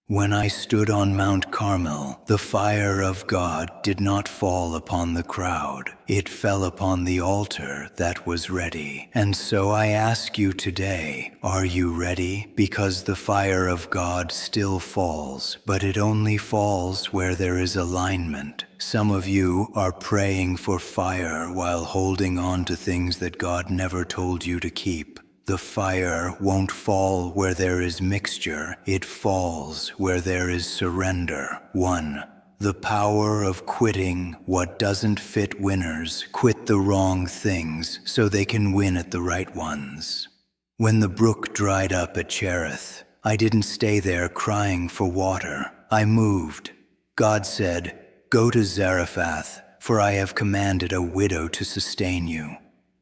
When I stood on Mount Carmel, the fire of God did not fall upon the crowd. It fell upon the altar that was ready. And so I ask you today, are you ready? Because the fire of God still falls, but it only falls where there is alignment. Some of you are praying for fire while holding on to things that God never told you to keep. The fire won't fall where there is mixture, it falls where there is surrender. 1. The power of quitting what doesn't fit winners. Quit the wrong things so they can win at the right ones. When the brook dried up at Cherith, I didn't stay there crying for water. I moved. God said, "Go to Zarephath, for I have commanded a widow to sustain you."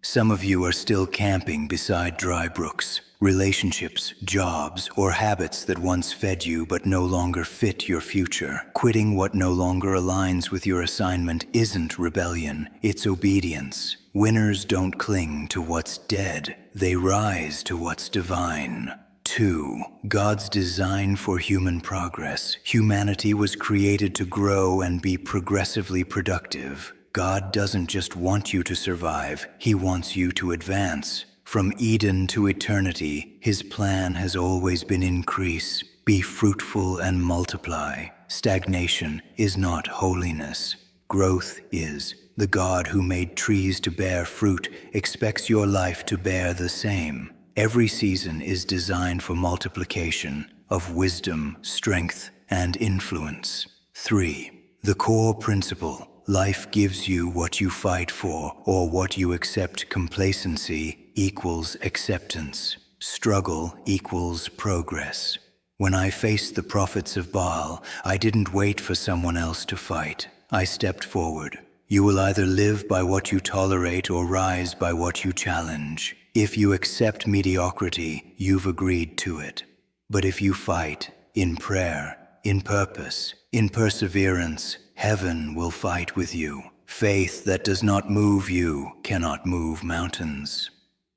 Some of you are still camping beside dry brooks, relationships, jobs, or habits that once fed you but no longer fit your future. Quitting what no longer aligns with your assignment isn't rebellion, it's obedience. Winners don't cling to what's dead, they rise to what's divine. 2. God's design for human progress. Humanity was created to grow and be progressively productive. God doesn't just want you to survive, He wants you to advance. From Eden to eternity, His plan has always been increase. Be fruitful and multiply. Stagnation is not holiness. Growth is. The God who made trees to bear fruit expects your life to bear the same. Every season is designed for multiplication of wisdom, strength, and influence. 3. The core principle. Life gives you what you fight for, or what you accept. Complacency equals acceptance. Struggle equals progress. When I faced the prophets of Baal, I didn't wait for someone else to fight. I stepped forward. You will either live by what you tolerate or rise by what you challenge. If you accept mediocrity, you've agreed to it. But if you fight, in prayer, in purpose, in perseverance, heaven will fight with you. Faith that does not move you cannot move mountains.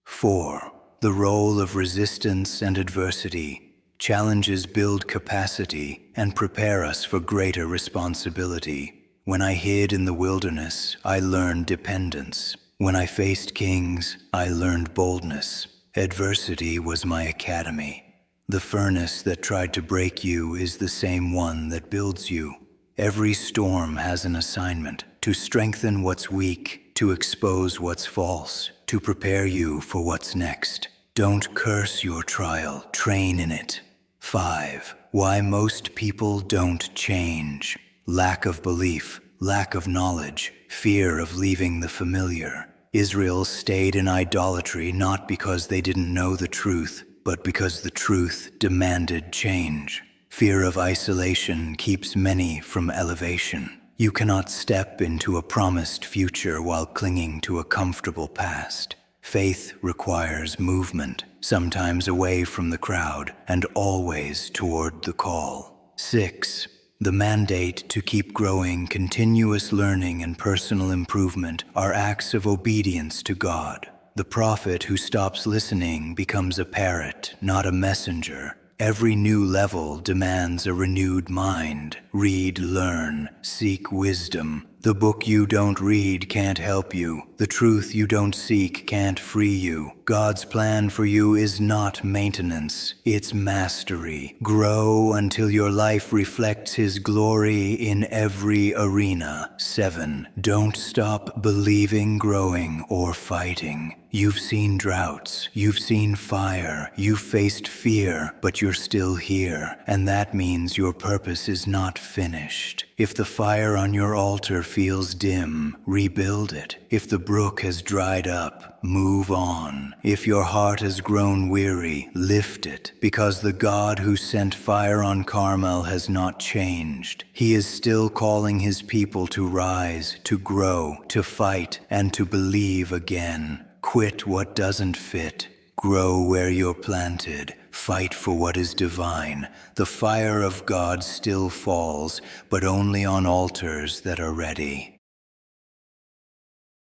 4. The role of resistance and adversity. Challenges build capacity and prepare us for greater responsibility. When I hid in the wilderness, I learned dependence. When I faced kings, I learned boldness. Adversity was my academy. The furnace that tried to break you is the same one that builds you. Every storm has an assignment: to strengthen what's weak, to expose what's false, to prepare you for what's next. Don't curse your trial, train in it. 5. Why most people don't change. Lack of belief, lack of knowledge, fear of leaving the familiar. Israel stayed in idolatry not because they didn't know the truth, but because the truth demanded change. Fear of isolation keeps many from elevation. You cannot step into a promised future while clinging to a comfortable past. Faith requires movement, sometimes away from the crowd and always toward the call. 6. The mandate to keep growing. Continuous learning and personal improvement are acts of obedience to God. The prophet who stops listening becomes a parrot, not a messenger. Every new level demands a renewed mind. Read, learn, seek wisdom. The book you don't read can't help you. The truth you don't seek can't free you. God's plan for you is not maintenance, it's mastery. Grow until your life reflects His glory in every arena. 7. Don't stop believing, growing, or fighting. You've seen droughts, you've seen fire, you've faced fear, but you're still here, and that means your purpose is not finished. If the fire on your altar feels dim, rebuild it. If the brook has dried up, move on. If your heart has grown weary, lift it, because the God who sent fire on Carmel has not changed. He is still calling His people to rise, to grow, to fight, and to believe again. Quit what doesn't fit. Grow where you're planted. Fight for what is divine. The fire of God still falls, but only on altars that are ready.